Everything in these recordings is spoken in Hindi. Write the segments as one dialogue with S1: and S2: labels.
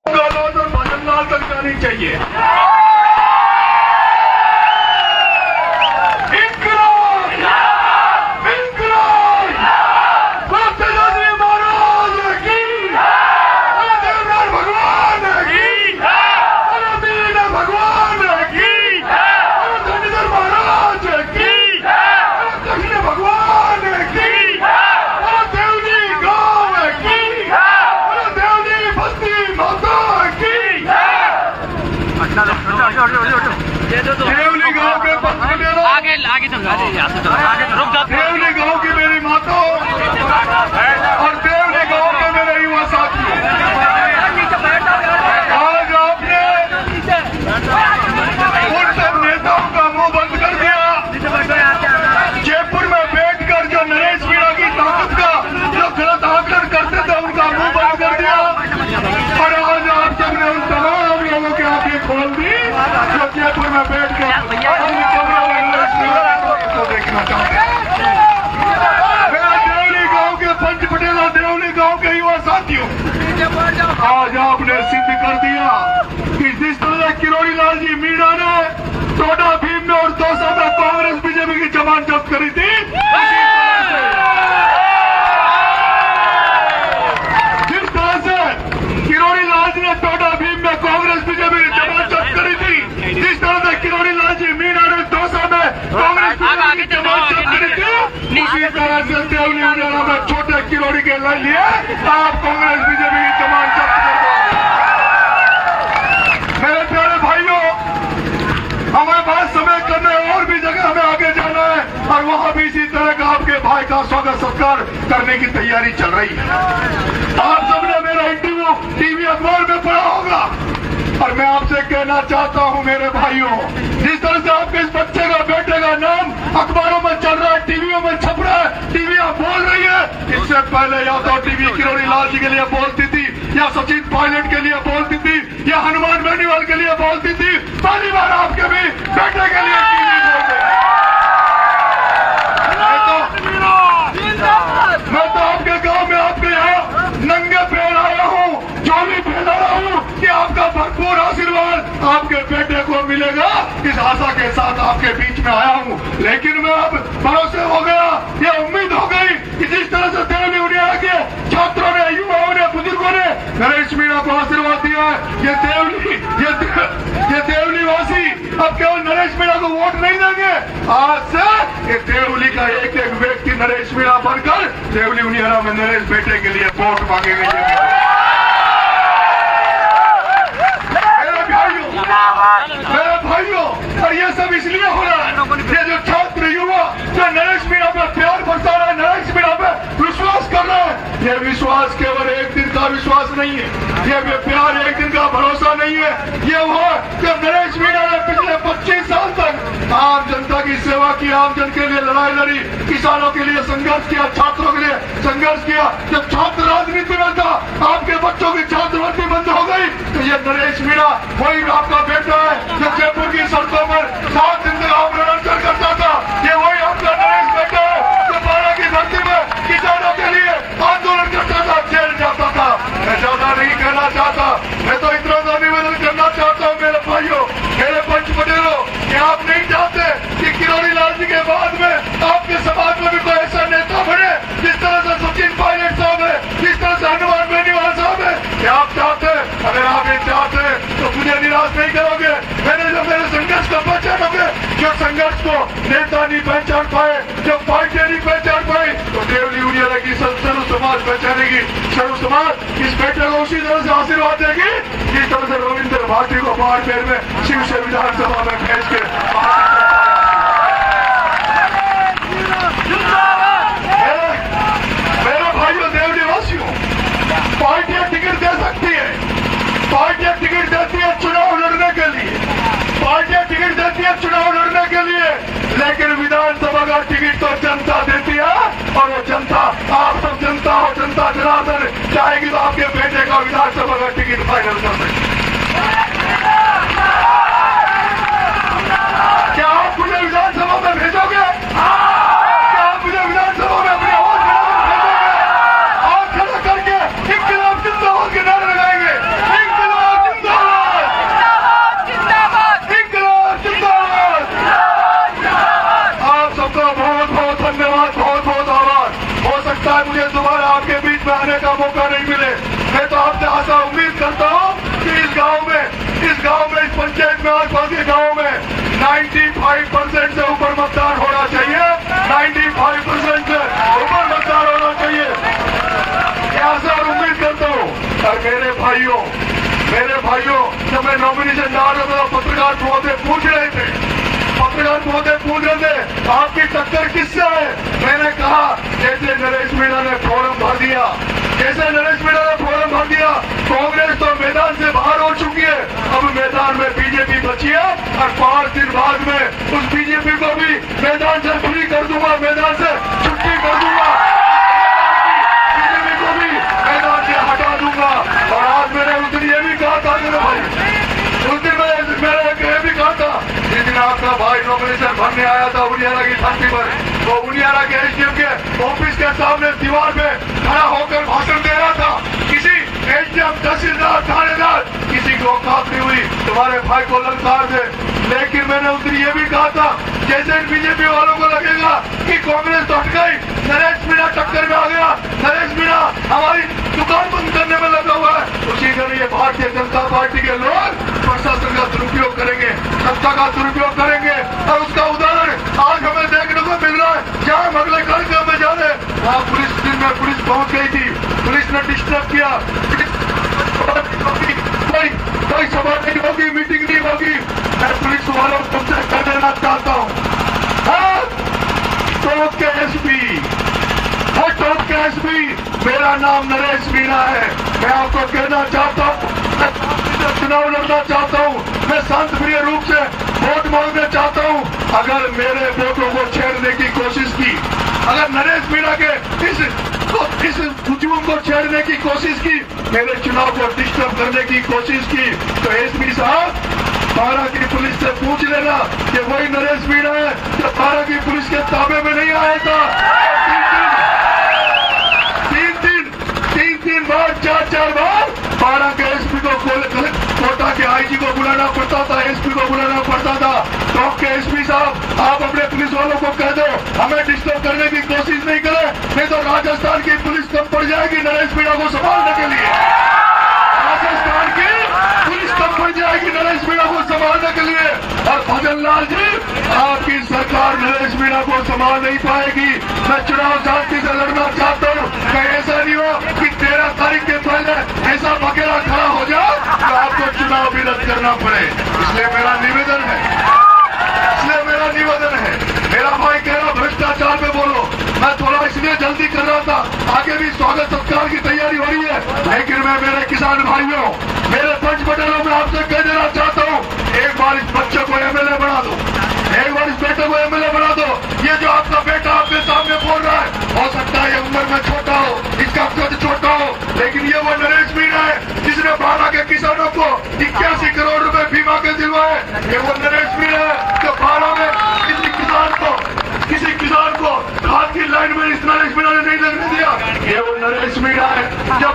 S1: भजन लाल तक जानी चाहिए। देवली गांव के आगे समझा देवली गांव की मेरी माता और देवली गांव के मेरे युवा साथी, आज आपने उन सब नेताओं का मुंह बंद कर दिया। जयपुर में बैठकर जो नरेश मीणा की ताकत का जो गलत आकलन करते थे उनका मुंह बंद कर दिया और आज आप सबने उन तमाम लोगों की आंखें खोल दी जो जयपुर में बैठकर को देखना चाहते हैं। मेरा देवली गांव के पंच पटेला, देवली गांव के युवा साथियों, आज आपने सिद्ध कर दिया कि जिस तरह किरोड़ी लाल जी मीणा ने टोडा भीम में और दौसा में कांग्रेस बीजेपी की जमानत जब्त करी थी, जिस तरह से किरोड़ी लाल जी ने टोडा भीम में कांग्रेस बीजेपी की जमानत जब्त करी थी, जिस तरह से किरोड़ी लाल जी मीणा ने दौसा में कांग्रेस बीजेपी की जमानत जब्त करी थी, उसी तरह से देवली उनियारा में छोटे किरोड़ी के लिए आप कांग्रेस बीजेपी की जमानत जब्त कर दो। मेरे प्यारे भाइयों, हमारे पास समय करने और भी जगह हमें आगे जाना है और वहां भी इसी तरह का आपके भाई का स्वागत सत्कार करने की तैयारी चल रही है। आप सबने मेरा इंटरव्यू टीवी अखबार में पढ़ा होगा और मैं आपसे कहना चाहता हूं मेरे भाइयों, जिस तरह से आपके इस बच्चे का बेटे का नाम अखबारों में चल रहा है, टीवियों में छप रहा है, टीवियां बोल रही है, इससे पहले या तो टीवी किरोड़ी लाल जी के लिए बोलती थी या सचिन पायलट के लिए बोलती थी या हनुमान बेनीवाल के लिए बोलती थी, पहली बार आपके भी बेटे के लिए टीवी बोलते। मैं तो आपके गांव में आपके यहाँ नंगे पैर आया हूँ, चोली फैला रहा हूँ कि आपका भरपूर आशीर्वाद आपके बेटे को मिलेगा, इस आशा के साथ आपके बीच में आया हूँ। लेकिन मैं अब भरोसे हो गया, ये उम्मीद हो गई कि जिस तरह से देवली उनियारा के छात्रों ने, युवाओं ने, बुजुर्गों ने नरेश मीणा को आशीर्वाद दिया है, ये देवली वासी अब केवल नरेश मीणा को वोट नहीं देंगे, आज से ये देवली का एक एक व्यक्ति नरेश मीणा बनकर देवली उनियारा में नरेश बेटे के लिए वोट मांगेंगे। मेरे भाइयों, और ये सब इसलिए हो रहा है, ये जो छात्र युवा जो नरेश मीणा पे प्यार बरसा रहा है, नरेश मीणा पे विश्वास कर रहा है, ये विश्वास केवल एक दिन का विश्वास नहीं है, ये प्यार एक दिन का भरोसा नहीं है, ये वो जब नरेश मीणा ने पिछले 25 साल तक आम जनता की सेवा की, आम जन के लिए लड़ाई लड़ी, किसानों के लिए संघर्ष किया, छात्रों के लिए संघर्ष किया, जब छात्र राजनीति में था, आपके बच्चों की छात्रवृत्ति बंद हो गई, तो ये नरेश मीणा वही आपका बेटा है जो जयपुर की सड़कों पर 7 दिन तक आंदोलन करता था, ये वही आपका नरेश बेटा है जो 12 की धरती में किसानों के लिए आंदोलन करता था, जेल जाता था। मैं ज्यादा नहीं कहना चाहता, मैं तो इतना सा निवेदन करना चाहता हूँ मेरे भाइयों, मेरे पंच पटेलों, कि आप नहीं चाहते कि किरोड़ी लाल जी के बाद में आपके समाज में भी कोई ऐसा नेता बने जिस तरह से सचिन पायलट साहब है, जिस तरह से हनुमान बेनीवाल साहब है, क्या आप चाहते? अगर आप ये चाहते तो मुझे निराश नहीं करोगे, जो मेरे संघर्ष को पहचानोगे, जो संघर्ष को नेता नहीं पहचान पाए, जो पार्टी नहीं पहचान पाई, तो देवली उनियारा की सर्व समाज पहचानेगी, सर्व समाज इस बेटे को उसी तरह से आशीर्वाद देगी जिस तरह से रविंद्र भारती को बाड़मेर में शिवसेना विधानसभा में भेज के मेरे भाइयों, देवली वासियों, पार्टियां टिकट दे सकती है, पार्टियां टिकट देती है चुनाव लड़ने के लिए, पार्टियां टिकट देती है चुनाव लड़ने के लिए, लेकिन विधानसभा का टिकट तो जनता देती है और वो जनता, आप सब जनता हो, जनता जनार्दन चाहेगी तो आपके बेटे का विधानसभा का टिकट फाइनल कर सकते। क्या आप मुझे विधानसभा में भेजोगे? क्या आप मुझे विधानसभा में अपने वोट भेजोगे? और खड़ा करके इनकलाब जिंदाबाद के नारे लगाएंगे, इनकलाब देश में आसपास के गाँव में 95% से ऊपर मतदान होना चाहिए। 95% से ऊपर मतदान होना चाहिए, ऐसा उम्मीद करता हूँ। और मेरे भाइयों जब मैं नॉमिनेशन डाल रहा था, पत्रकार महोदय पूछ रहे थे आपकी टक्कर किससे है? मैंने कहा जैसे नरेश मीणा ने फॉर्म भर दिया, कांग्रेस तो मैदान से बाहर हो चुकी है, अब मैदान में बीजेपी बची है और 5 दिन बाद में उस बीजेपी को भी मैदान से फ्री कर दूंगा, मैदान से छुट्टी कर दूंगा, बीजेपी को भी मैदान से हटा दूंगा। और आज मैंने उस दिन ये भी कहा था मेरे भाई, उस दिन मैंने ये भी कहा था, जिस दिन आपका भाई नॉमिनेशन भरने आया था उनियारा की धरती पर, वो उनियारा के एसडीएम के ऑफिस के सामने दीवार पे खड़ा होकर भाषण दे रहा था। किसी एसडीएम, तहसीलदार, थानेदार, किसी को औकात नहीं हुई तुम्हारे भाई को ललकार दे। लेकिन मैंने उस दिन ये भी कहा था, जैसे बीजेपी वालों को लगेगा कि कांग्रेस तो हट गई, नरेश मीणा टक्कर में आ गया, नरेश मीणा हमारी दुकान बंद करने में लगा हुआ है, उसी तरह ये भारतीय जनता पार्टी के लोग प्रशासन का दुरुपयोग करेंगे, सत्ता का दुरुपयोग करेंगे। और उसका उदाहरण आज हमें देखने को मिल रहा है। जहाँ अगले कार्यक्रम में जा रहे वहाँ पुलिस पहुंच गई थी, पुलिस ने डिस्टर्ब किया, कोई सभा नहीं होगी, मीटिंग नहीं होगी। मैं पुलिस वालों को तुमसे कह देना चाहता हूँ, टॉप के एसपी, मेरा नाम नरेश मीणा है। मैं आपको कहना चाहता हूँ, चुनाव लड़ना चाहता हूँ, मैं शांतिप्रिय रूप से वोट मांगना चाहता हूँ। अगर मेरे वोटों को छेड़ने की कोशिश की, अगर नरेश मीणा के इस हुजूम को छेड़ने की कोशिश की, मेरे चुनाव को डिस्टर्ब करने की कोशिश की, तो एसपी साहब बारा की पुलिस से पूछ लेना कि वही नरेश मीणा है जो बारा की पुलिस के ताबे में नहीं आया था। 3 बार 4 बार बारा के एसपी को कोटा के आईजी को बुलाना पड़ता था, एसपी को बुलाना पड़ता था। टॉप के एसपी साहब, आप अपने पुलिस वालों को कह दो हमें डिस्टर्ब करने की कोशिश नहीं करें, नहीं तो राजस्थान की पुलिस कम पड़ जाएगी नरेश मीणा को संभालने के लिए। राजस्थान की पुलिस कम पड़ जाएगी नरेश मीणा को संभालने के लिए। और भजन लाल जी, आपकी सरकार नरेश मीणा को संभाल नहीं पाएगी। मैं चुनाव शांति से लड़ना चाहता हूँ, कहीं ऐसा नहीं हो कि 13 तारीख के पहले ऐसा बकेरा खड़ा हो जाए तो आपको चुनाव भी रद्द करना पड़े। इसलिए मेरा निवेदन है, मेरा भाई कह रहा भ्रष्टाचार पे बोलो, मैं थोड़ा इसलिए जल्दी कर रहा था, आगे भी स्वागत सत्कार की तैयारी हो रही है। लेकिन मैं मेरे किसान भाइयों, मेरे पंच पटेलों में आपसे कह देना चाहता हूँ, एक बार इस बच्चे को एमएलए बना दो, एक बार इस बेटे को एमएलए बना दो। ये जो आपका बेटा आपके सामने बोल रहा है, हो सकता है ये उम्र में छोटा हो, इसका कद छोटा हो, लेकिन ये वो नरेश मीणा है जिसने बारा के किसानों को 81 करोड़ रुपए बीमा के दिलवाए। ये वो नरेश मीणा है जो बारा में किसी किसान को खाद की लाइन में इस नरेश मीणा ने नहीं लगने दिया। ये वो नरेश मीणा है जब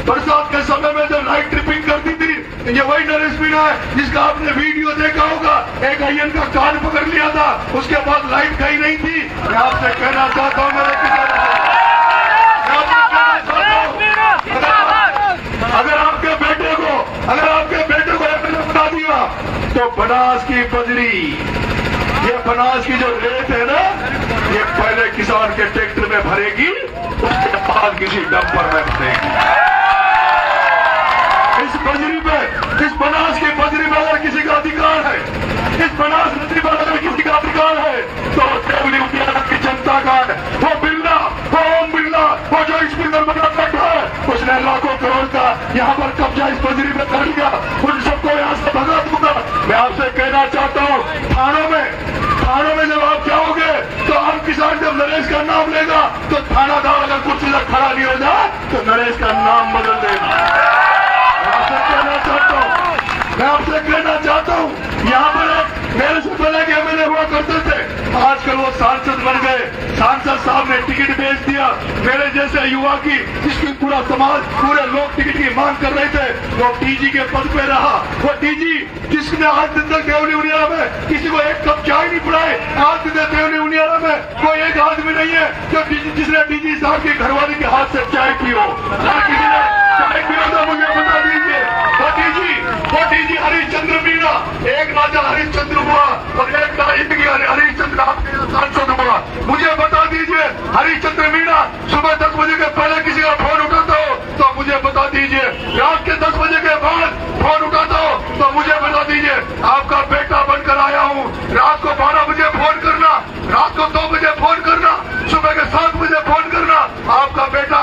S1: बरसात के समय में जो लाइट ट्रिपिंग करती थी, ये वही नरेश मीणा है जिसका आपने वीडियो देखा होगा, एक अय्यन का कान पकड़ लिया था, उसके बाद लाइट गई नहीं थी। मैं आपसे कहना चाहता हूँ मेरे किसान, अगर आपके बेटे को एमएलए बना दिया तो बनास की बजरी, ये बनास की जो रेत है ना, ये पहले किसान के ट्रैक्टर में भरेगी, उसके बाद किसी डंपर में भरेगी। इस बनास की बजरी में अगर किसी का अधिकार है, इस बनास नदी पर अगर किसी का अधिकार है, तो देवली उद्यान की जनता का है। वो बिरला, वो ओम बिरला, वो जो इस बिल्डर बना बैठा है, उसने लाखों करोड़ का यहाँ पर कब्जा इस बजरी में कर लिया, उन सबको यहाँ से भगा दूंगा। मैं आपसे कहना चाहता हूँ, थानों में जब आप जाओगे तो आम किसान जब नरेश का नाम लेगा तो थानादार अगर कुर्सी तक खड़ा नहीं हो जाए तो नरेश का नाम बदल देगा। मैं आपसे कहना चाहता हूँ, यहाँ पर मेरे से पहले के एमएलए हुआ करते थे, आजकल वो सांसद बन गए। सांसद साहब ने टिकट बेच दिया मेरे जैसे युवा की, जिसकी पूरा समाज, पूरे लोग टिकट की मांग कर रहे थे, वो डीजी के पद पे रहा। वो डीजी जिसने आज दिन तक देवली उनियारा में किसी को एक कप चाय नहीं पिलाए, आज दिन तक देवली उनियारा में कोई एक आदमी नहीं है जो जिसने डीजी साहब की घरवाली के हाथ से चाय पियो। अगर किसी ने चाय पियो तो मुझे बता दीजिए। वो डीजी हरिश्चंद्र मीणा एक सुबह 10 बजे के पहले किसी का फोन उठाता हो तो मुझे बता दीजिए, रात के 10 बजे के बाद फोन उठाता हो तो मुझे बता दीजिए। आपका बेटा बनकर आया हूँ। रात को 12 बजे फोन करना, रात को 2 बजे फोन करना, सुबह के 7 बजे फोन करना। आपका बेटा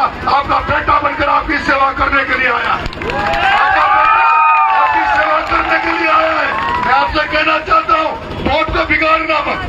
S1: बनकर आपकी सेवा करने के लिए आया, आपका बेटा आपकी सेवा करने के लिए आया है। मैं आपसे कहना चाहता हूँ, वोट को बिगाड़ना मत,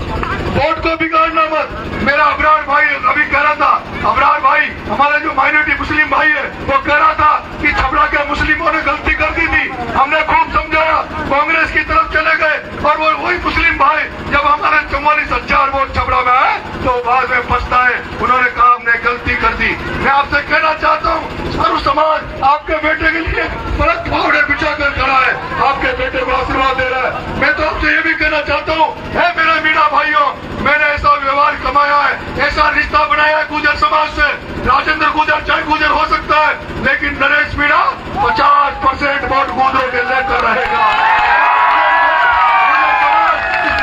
S1: वोट को बिगाड़ना मत। मेरा अबरार भाई अभी कह रहा था, अबरार भाई हमारा जो माइनॉरिटी मुस्लिम भाई है वो कह रहा था कि छपरा के मुस्लिमों ने गलती कर दी थी। हमने खूब समझाया, कांग्रेस की तरफ चले गए और वो वही मुस्लिम भाई जब हमारे 44,000 वोट छपरा में आए तो बाद में पछताए, उन्होंने कहा हमने गलती कर दी। मैं आपसे कहना चाहता हूँ, सर्व समाज आपके बेटे के लिए बड़ा फावड़े बिछा कर खड़ा है, आपके बेटे को आशीर्वाद दे रहा है। मैं तो आपसे ये भी कहना चाहता हूँ, है मेरे मीणा भाइयों, मैंने ऐसा व्यवहार कमाया है, ऐसा रिश्ता बनाया है गुर्जर समाज से। राजेंद्र गुर्जर चाहे गुर्जर हो सकता है, लेकिन नरेश मीणा 50% वोट गुर्जरों के लेकर रहेगा,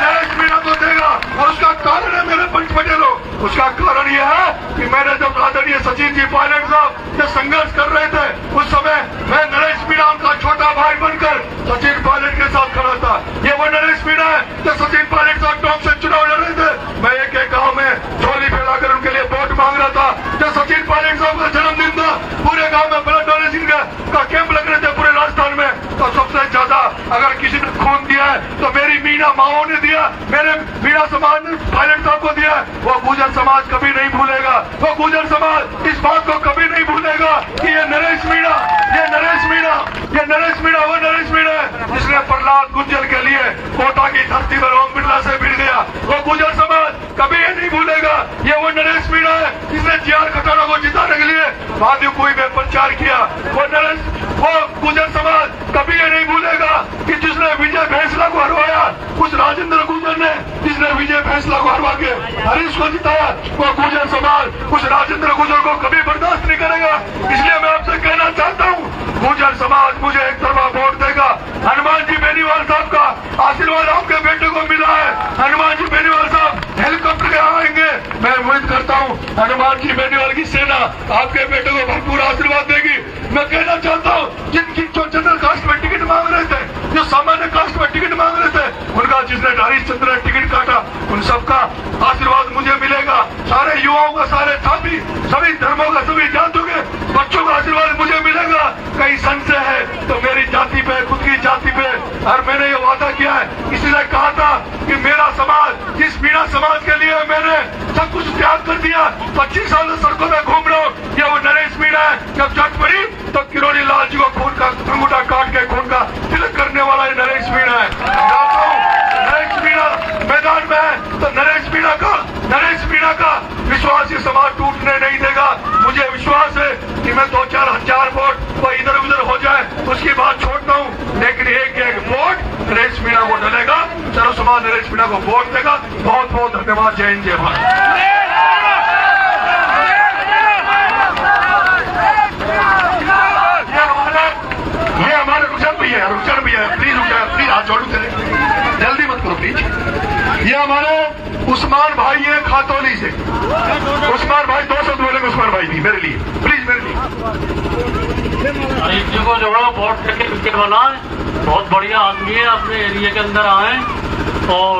S1: नरेश मीणा को देगा। और उसका कारण है मेरे पंच पटेलों, उसका कारण यह है कि मैंने जब आदरणीय सचिन जी पायलट साहब जब संघर्ष कर रहे थे उस समय मैं नरेश मीणा का छोटा भाई बनकर सचिन पायलट के साथ खड़ा था। ये वो नरेश मीणा है जो सचिन पायलट साहब टॉप से चुनाव लड़ रहे थे। मैं एक गांव में झोली फैलाकर उनके लिए वोट मांग रहा था। जब सचिन पायलट साहब का जन्मदिन था, पूरे गांव में ब्लड डोनेशन का कैंप लग रहे थे पूरे राजस्थान में, तो सबसे ज्यादा अगर किसी ने खून दिया है तो मेरी मीणा माओ ने दिया, मेरे मीणा समाज ने पायलट साहब को दिया। वो गुर्जर समाज कभी नहीं भूलेगा, वो गुर्जर समाज इस बात को कभी नहीं भूलेगा कि ये नरेश मीणा वो नरेश मीणा है जिसने प्रहलाद गुर्जर के लिए कोटा की धरती पर ओम बिरला से भिड़ गया। वो गुर्जर समाज कभी ये नहीं भूलेगा, ये वो नरेश मीणा है जिसने जीआर खटारा को जिताने के लिए भादुकुई में प्रचार किया। वो गुर्जर समाज कभी ये नहीं भूलेगा कि जिसने विजय फैसला को हरवाया, उस राजेंद्र गुर्जर ने जिसने विजय फैसला को हरवा के हरीश को जिताया, वो गुर्जर समाज उस राजेंद्र गुर्जर को कभी बर्दाश्त नहीं करेगा। इसलिए मैं आपसे कहना चाहता हूँ, गुर्जर समाज मुझे एक तरफा वोट देगा। हनुमान जी बेनीवाल साहब का आशीर्वाद आपके बेटे को मिला है। हनुमान जी बेनीवाल साहब हेलीकॉप्टर के आएंगे, मैं उम्मीद करता हूँ हनुमान जी बेनीवाल की सेना आपके बेटे को भरपूर आशीर्वाद देगी। मैं कहना चाहता हूँ, जिनकी जो जनरल कास्ट में टिकट मांग रहे थे, जो सामान्य कास्ट में टिकट मांग रहे थे, उनका जिसने हरीश चंद्र ने टिकट काटा, उन सबका आशीर्वाद मुझे मिलेगा। सारे युवाओं का, सारे साथी, सभी धर्मों का, सभी जातियों के बच्चों का आशीर्वाद मुझे मिलेगा। कई संशय है तो मेरी जाति पे, खुद की जाति पे, और मैंने ये वादा किया है, किसी ने कहा था कि मेरा समाज, जिस मीणा समाज के लिए मैंने सब कुछ त्याग कर दिया, 25 साल से सड़कों में घूम रहा हूँ, ये वो नरेश मीणा है। जब जट पड़ी तो किरोड़ी लाल जी को खून का अंगूठा काट के खून का तिलक करने वाला ये नरेश मीणा है। नरेश मीणा मैदान में है तो नरेश मीणा का विश्वास ये समाज टूटने नहीं देगा। मुझे विश्वास है कि मैं 2-4 हजार वोट वो इधर उधर हो जाए उसकी बात छोड़ता हूँ, लेकिन एक वोट नरेश मीणा को डलेगा, सर्व समाज नरेश मीणा को वोट देगा। बहुत बहुत धन्यवाद। जय हिंद, जय भारत। ये हमारे रुचन भी है, प्लीज हाथ जोड़ू चले, जल्दी मत करो प्लीज। ये हमारे उस्मान भाई है खातौली से, उस्मान भाई 2 शब्द बोलेंगे उस्मान भाई भी मेरे लिए, प्लीज मेरे लिए।
S2: हरीश जी को जो है वोट करके विकेट बनाए, बहुत बढ़िया आदमी है, अपने एरिया के अंदर आए और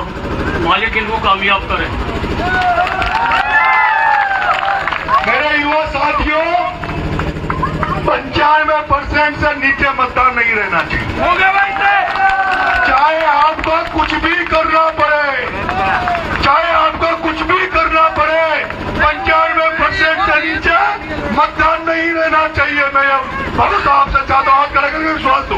S2: मालिक इनको कामयाब करें।
S1: मेरे युवा साथियों, 95% से नीचे मतदान नहीं रहना चाहिए। चाहे आपको कुछ भी करना पड़े, चाहे आपको कुछ भी करना पड़े, 95% से नीचे मतदान नहीं रहना चाहिए। मैं भरोसा आपसे चाहता हूँ, आप करेंगे विश्वास दो।